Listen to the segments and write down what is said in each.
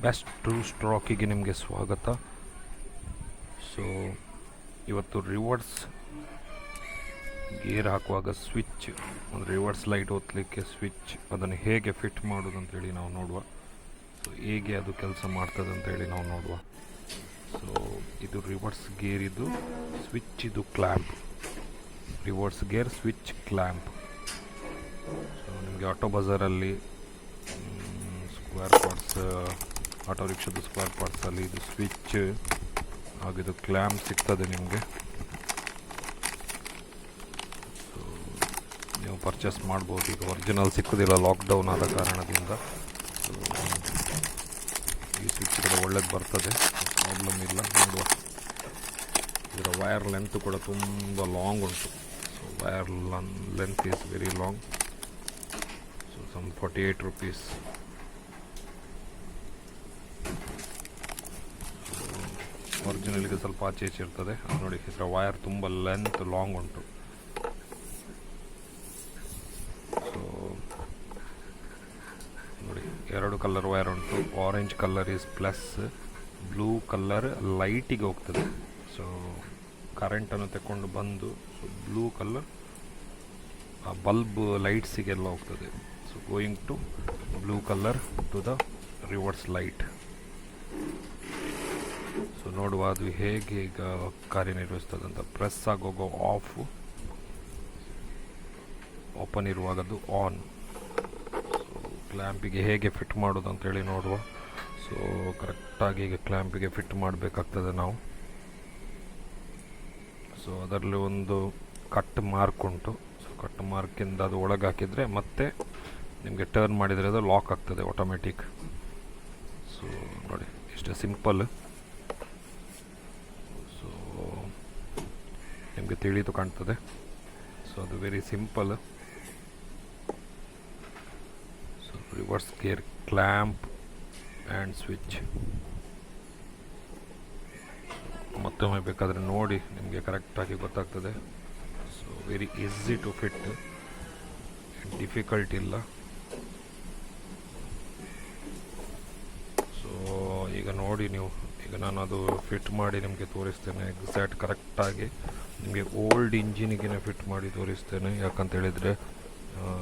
Best two ಸ್ಟ್ರೋಕಿಗೆ ನಿಮಗೆ ಸ್ವಾಗತ. So ಇವತ್ತು ರಿವರ್ಸ್ ಗೇರ್ ಹಾಕುವಾಗ ಸ್ವಿಚ್ ಅಂದರೆ ರಿವರ್ಸ್ ಲೈಟ್ ಒತ್ತಲಿಕ್ಕೆ ಸ್ವಿಚ್ ಅದನ್ನು ಹೇಗೆ ಫಿಟ್ ಮಾಡೋದು ಅಂತೇಳಿ ನಾವು ನೋಡುವ. ಸೊ ಹೇಗೆ ಅದು ಕೆಲಸ ಮಾಡ್ತದೆ ಅಂತೇಳಿ ನಾವು ನೋಡುವ. ಸೊ ಇದು ರಿವರ್ಸ್ ಗೇರ್, ಇದು ಸ್ವಿಚ್, ಇದು clamp. Reverse gear, switch, clamp. So ನಿಮಗೆ ಆಟೋ ಬಜಾರಲ್ಲಿ ಸ್ಕ್ವೇರ್ ಪಾರ್ಟ್ಸ್, ಆಟೋ ರಿಕ್ಷಾದ ಸ್ಕ್ವೇರ್ ಪಾರ್ಟ್ಸಲ್ಲಿ ಇದು ಸ್ವಿಚ್ ಹಾಗಿದು ಕ್ಲ್ಯಾಂಪ್ ಸಿಗ್ತದೆ ನಿಮಗೆ. ಸೊ ನೀವು ಪರ್ಚೇಸ್ ಮಾಡ್ಬೋದು. ಈಗ ಒರಿಜಿನಲ್ ಸಿಕ್ಕೋದಿಲ್ಲ ಲಾಕ್ಡೌನ್ ಆದ ಕಾರಣದಿಂದ. ಸೊ ಈ ಸ್ವಿಚ್ ಕೂಡ ಒಳ್ಳೇದು ಬರ್ತದೆ, ಪ್ರಾಬ್ಲಮ್ ಇಲ್ಲ. ನೋಡುವ, ಇದರ ವೈರ್ ಲೆಂತ್ ಕೂಡ ತುಂಬ ಲಾಂಗ್ ಉಂಟು. So wire length is very long. So some 48 rupees. ಒರಿಜಿನಲ್ಗೆ ಸ್ವಲ್ಪ ಆಚೆ ಈಚೆ ಇರ್ತದೆ. ಅದು ನೋಡಿ, ಇದರ ವೈರ್ ತುಂಬ ಲೆಂತ್ ಲಾಂಗ್ ಉಂಟು. ಸೊ ನೋಡಿ, 2 ಕಲರ್ ವೈರ್ ಉಂಟು. Orange colour is plus, blue colour ಲೈಟಿಗೆ ಹೋಗ್ತದೆ. ಸೊ ಕರೆಂಟನ್ನು ತಗೊಂಡು ಬಂದು ಸೊ ಬ್ಲೂ ಕಲರ್ ಆ ಬಲ್ಬ್ ಲೈಟ್ಸಿಗೆಲ್ಲ ಹೋಗ್ತದೆ. So going to blue colour to the reverse light. So ನೋಡುವ ಅದು ಹೇಗೆ ಈಗ ಕಾರ್ಯನಿರ್ವಹಿಸ್ತದೆ ಅಂತ. ಪ್ರೆಸ್ ಆಗೋಗೋ ಆಫ್, ಓಪನ್ ಇರುವಾಗದು ಆನ್. ಸೊ ಕ್ಲ್ಯಾಂಪಿಗೆ ಹೇಗೆ ಫಿಟ್ ಮಾಡೋದು ಅಂತೇಳಿ ನೋಡುವ. ಸೊ ಕರೆಕ್ಟಾಗಿ ಈಗ ಕ್ಲ್ಯಾಂಪಿಗೆ ಫಿಟ್ ಮಾಡಬೇಕಾಗ್ತದೆ ನಾವು. ಸೊ ಅದರಲ್ಲಿ ಒಂದು ಕಟ್ ಮಾರ್ಕ್ ಉಂಟು. ಸೊ ಕಟ್ ಮಾರ್ಕಿಂದ ಅದು ಒಳಗೆ ಹಾಕಿದರೆ ಮತ್ತೆ ನಿಮಗೆ ಟರ್ನ್ ಮಾಡಿದರೆ ಅದು ಲಾಕ್ ಆಗ್ತದೆ ಆಟೋಮೆಟಿಕ್. ಸೊ ನೋಡಿ, ಇಷ್ಟೇ ಸಿಂಪಲ್. ಸೊ ನಿಮಗೆ ತಿಳಿದು ಕಾಣ್ತದೆ. ಸೊ ಅದು very simple. So reverse gear, clamp and switch. ಮತ್ತೊಮ್ಮೆ ಬೇಕಾದರೆ ನೋಡಿ, ನಿಮಗೆ ಕರೆಕ್ಟಾಗಿ ಗೊತ್ತಾಗ್ತದೆ. So very easy to fit, difficult ಇಲ್ಲ. ಸೊ ಈಗ ನೋಡಿ ನೀವು, ಈಗ ನಾನು ಅದು ಫಿಟ್ ಮಾಡಿ ನಿಮಗೆ ತೋರಿಸ್ತೇನೆ ಎಕ್ಸಾಕ್ಟ್ ಕರೆಕ್ಟಾಗಿ. ನಿಮಗೆ ಓಲ್ಡ್ ಇಂಜಿನಿಗೆ ಫಿಟ್ ಮಾಡಿ ತೋರಿಸ್ತೇನೆ. ಯಾಕಂತ ಹೇಳಿದರೆ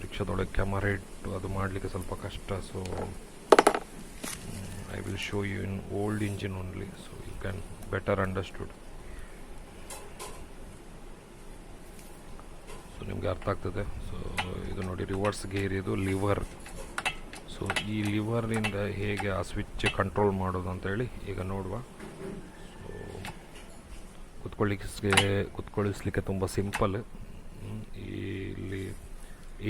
ರಿಕ್ಷಾದೊಳಗೆ ಕ್ಯಾಮರಾ ಇಟ್ಟು ಅದು ಮಾಡಲಿಕ್ಕೆ ಸ್ವಲ್ಪ ಕಷ್ಟ. So I will show you in old engine only, so you can better understood. So ನಿಮಗೆ ಅರ್ಥ ಆಗ್ತದೆ. ಸೊ ಇದು ನೋಡಿ, ರಿವರ್ಸ್ ಗೇರ್, ಇದು ಲಿವರ್. ಸೊ ಈ ಲಿವರ್ನಿಂದ ಹೇಗೆ ಆ ಸ್ವಿಚ್ ಕಂಟ್ರೋಲ್ ಮಾಡೋದು ಅಂತೇಳಿ ಈಗ ನೋಡುವ. ಸೊ ಕುತ್ಕೊಳ್ಳಿಸ್ಲಿಕ್ಕೆ ತುಂಬ ಸಿಂಪಲ್. ಇಲ್ಲಿ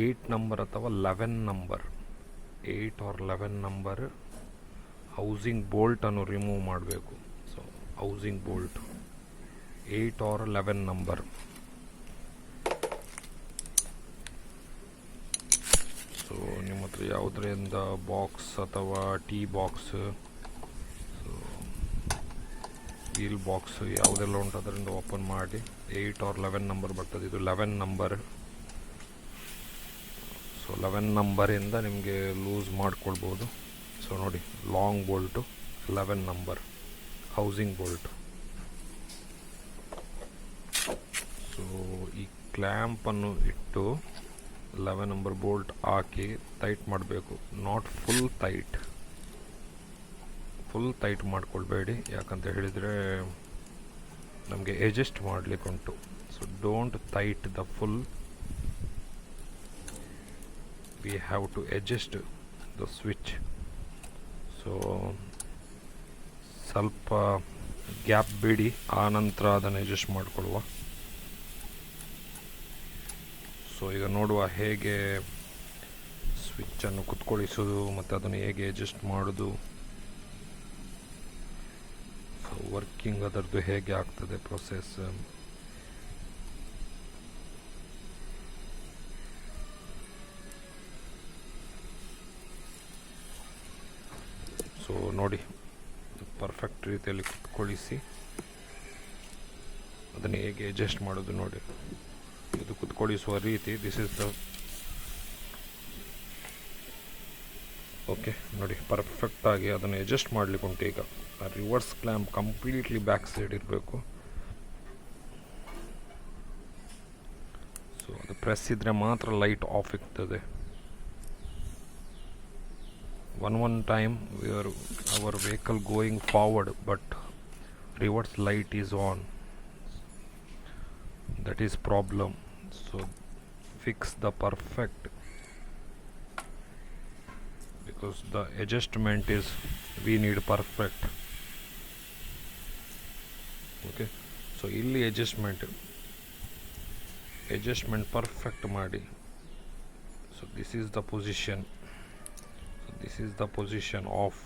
8 ನಂಬರ್ ಅಥವಾ 11 ನಂಬರ್, 8 or 11 ನಂಬರ್ ಹೌಸಿಂಗ್ ಬೋಲ್ಟನ್ನು ರಿಮೂವ್ ಮಾಡಬೇಕು. So housing bolt 8 or 11 number. So ನಿಮ್ಮ ಹತ್ರ ಯಾವುದರಿಂದ ಬಾಕ್ಸ್ ಅಥವಾ T box, so wheel box ಯಾವುದೆಲ್ಲ ಉಂಟು ಅದರಿಂದ ಓಪನ್ ಮಾಡಿ 8 or 11 ನಂಬರ್ ಬರ್ತದೆ. ಇದು 11 ನಂಬರ್. ಸೊ 11 ನಂಬರಿಂದ ನಿಮಗೆ ಲೂಸ್ ಮಾಡ್ಕೊಳ್ಬೋದು. ಸೊ ನೋಡಿ, long bolt 11 number housing bolt. So ಈ ಕ್ಲ್ಯಾಂಪನ್ನು ಇಟ್ಟು 11 ನಂಬರ್ ಬೋಲ್ಟ್ ಹಾಕಿ ಟೈಟ್ ಮಾಡಬೇಕು. ನಾಟ್ ಫುಲ್ ಟೈಟ್ ಮಾಡ್ಕೊಳ್ಬೇಡಿ, ಯಾಕಂತ ಹೇಳಿದರೆ ನಮಗೆ ಅಡ್ಜಸ್ಟ್ ಮಾಡಲಿಕ್ಕೆ ಉಂಟು. So don't tight the full, we have to adjust the switch. So ಸ್ವಲ್ಪ ಗ್ಯಾಪ್ ಬಿಡಿ, ಆ ನಂತರ ಅದನ್ನು ಅಡ್ಜಸ್ಟ್ ಮಾಡಿಕೊಳ್ಳುವ. ಸೊ ಈಗ ನೋಡುವ ಹೇಗೆ ಸ್ವಿಚ್ಚನ್ನು ಕುತ್ಕೊಳ್ಳಿಸೋದು ಮತ್ತು ಅದನ್ನು ಹೇಗೆ ಅಡ್ಜಸ್ಟ್ ಮಾಡೋದು. ಸೊ ವರ್ಕಿಂಗ್ ಅದರದ್ದು ಹೇಗೆ ಆಗ್ತದೆ ಪ್ರೊಸೆಸ್. ಸೊ ನೋಡಿ, ಪರ್ಫೆಕ್ಟ್ ರೀತಿಯಲ್ಲಿ ಕುತ್ಕೊಳ್ಳಿಸಿ ಅದನ್ನು ಹೇಗೆ ಅಡ್ಜಸ್ಟ್ ಮಾಡೋದು ನೋಡಿ. ಇದು ಕುತ್ಕೊಳ್ಳಿಸುವ ರೀತಿ. ದಿಸ್ ಇಸ್ ದ ಓಕೆ ನೋಡಿ, ಪರ್ಫೆಕ್ಟಾಗಿ ಅದನ್ನು ಅಡ್ಜಸ್ಟ್ ಮಾಡಲಿಕ್ಕೆ ಉಂಟು. ಈಗ reverse clamp completely back side ಇರಬೇಕು. ಸೊ ಅದು ಪ್ರೆಸ್ ಇದ್ದರೆ ಮಾತ್ರ ಲೈಟ್ ಆಫ್ ಇರ್ತದೆ. one time our vehicle going forward, but reverse light is on. That is problem. So fix the perfect, because the adjustment is we need perfect. Okay, so illi adjustment perfect ಮಾಡಿ. So this is the position. This is the position off.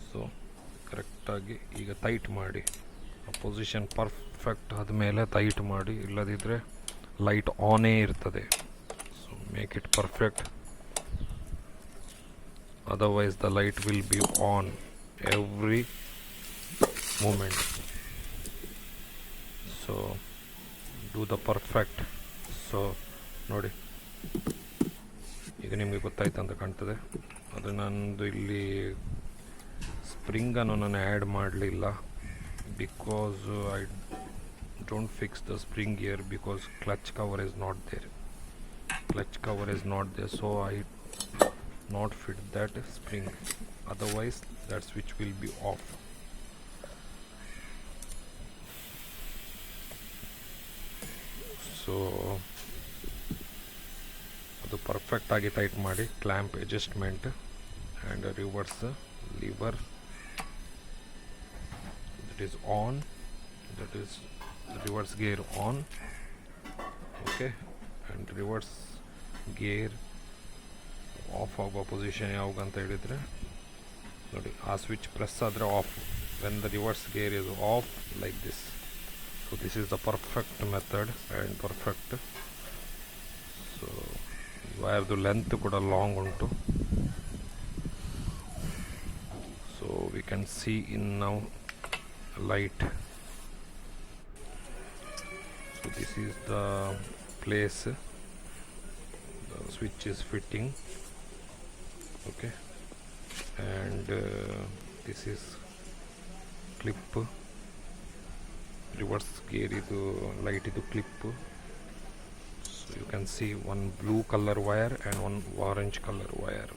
So ಕರೆಕ್ಟಾಗಿ ಈಗ tight ಮಾಡಿ. Position perfect ಆದಮೇಲೆ tight ಮಾಡಿ, ಇಲ್ಲದಿದ್ದರೆ light ಆನೇ ಇರ್ತದೆ. So make it perfect, otherwise the light will be on every moment. So do the perfect. So ನೋಡಿ, ಈಗ ನಿಮಗೆ ಗೊತ್ತಾಯ್ತು ಅಂತ ಕಾಣ್ತದೆ. ಅದು ನಂದು ಇಲ್ಲಿ ಸ್ಪ್ರಿಂಗನ್ನು ನಾನು ಆ್ಯಡ್ ಮಾಡಲಿಲ್ಲ, because I don't fix the spring here, because clutch cover is not there. So I not fit that spring, otherwise that switch will be off. So ಅದು ಪರ್ಫೆಕ್ಟಾಗಿ ಟೈಟ್ ಮಾಡಿ. Clamp adjustment and reverse lever, that is on, that is reverse gear on. Okay, and reverse gear off ಆಗುವ position ಯಾವಾಗ ಅಂತ ಹೇಳಿದರೆ ನೋಡಿ, ಆ switch press ಆದರೆ off. When the reverse gear is off like this. So this is the perfect method and perfect. So ವೈರ್ದು length ಕೂಡ long ಉಂಟು. So we can see in now light. So this is the place the switch is fitting. Okay, and this is clip, reverse gear idu light idu clip. So you can see one blue color wire and one orange color wire.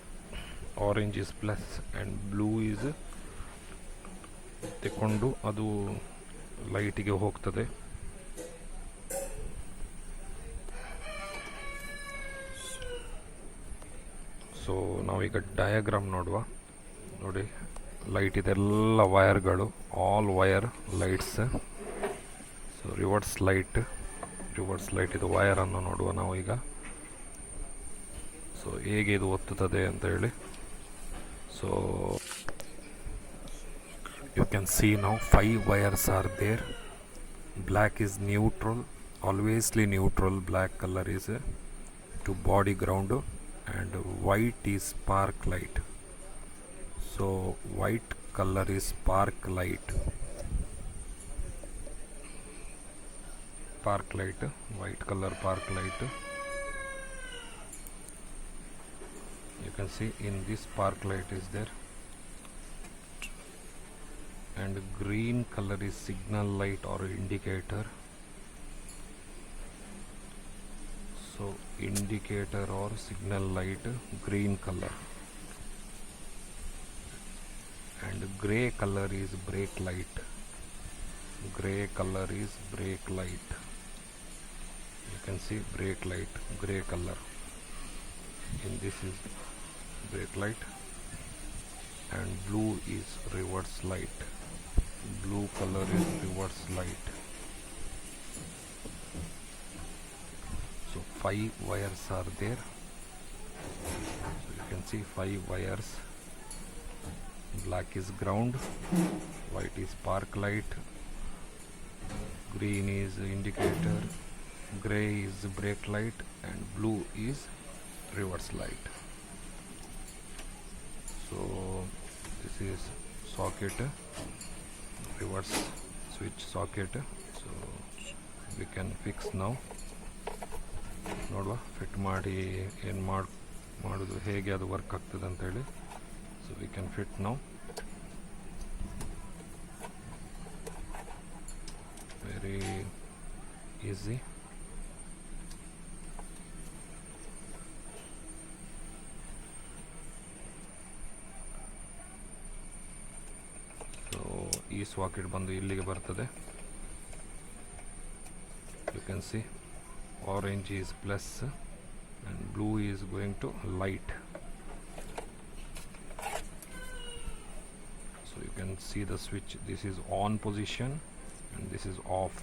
Orange is plus and blue is ತೆಕೊಂಡು ಅದು ಲೈಟಿಗೆ ಹೋಗ್ತದೆ. So ನಾವೀಗ diagram ನೋಡುವ. ನೋಡಿ, light ಇದೆಲ್ಲ ವಯರ್ಗಳು, all wire lights. So reverse light ಇದು ವಯರನ್ನು ನೋಡುವ ನಾವು ಈಗ. ಸೊ ಹೇಗೆ ಇದು ಒತ್ತುತ್ತದೆ ಅಂತ ಹೇಳಿ. So you can see now 5 wires are there. Black is neutral, alwaysly neutral. Black color is to body ground, and white is spark light. So white color is spark light, white color spark light. You can see in this spark light is there, and green color is signal light or indicator. So indicator or signal light, green color. And gray color is brake light. You can see brake light, gray color. And this is brake light. And blue is reverse light. Blue color is reverse light. So 5 wires are there. So you can see 5 wires. Black is ground, white is spark light, green is indicator, gray is brake light, and blue is reverse light. So this is socket, reverse switch socket. So we can fix now. ನೋಡುವ, fit ಮಾಡಿ ಏನು ಮಾಡೋದು, ಹೇಗೆ ಅದು work ಆಗ್ತದೆ ಅಂತೇಳಿ. So we can fit now. Very easy. So ಈ socket ಬಂದು ಇಲ್ಲಿಗೆ ಬರ್ತದೆ. You can see orange is plus and blue is going to light. So you can see the switch. This is on position and this is off.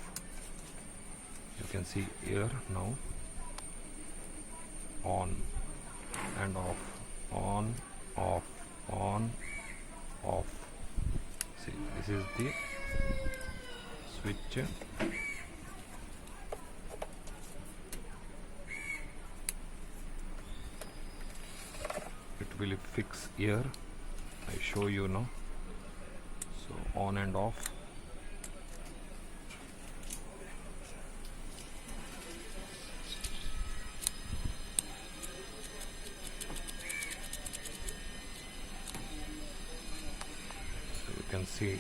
You can see here now on and off, on, off, on, off. See, this is the switch. It will fix here. I show you now. So on and off. So you can see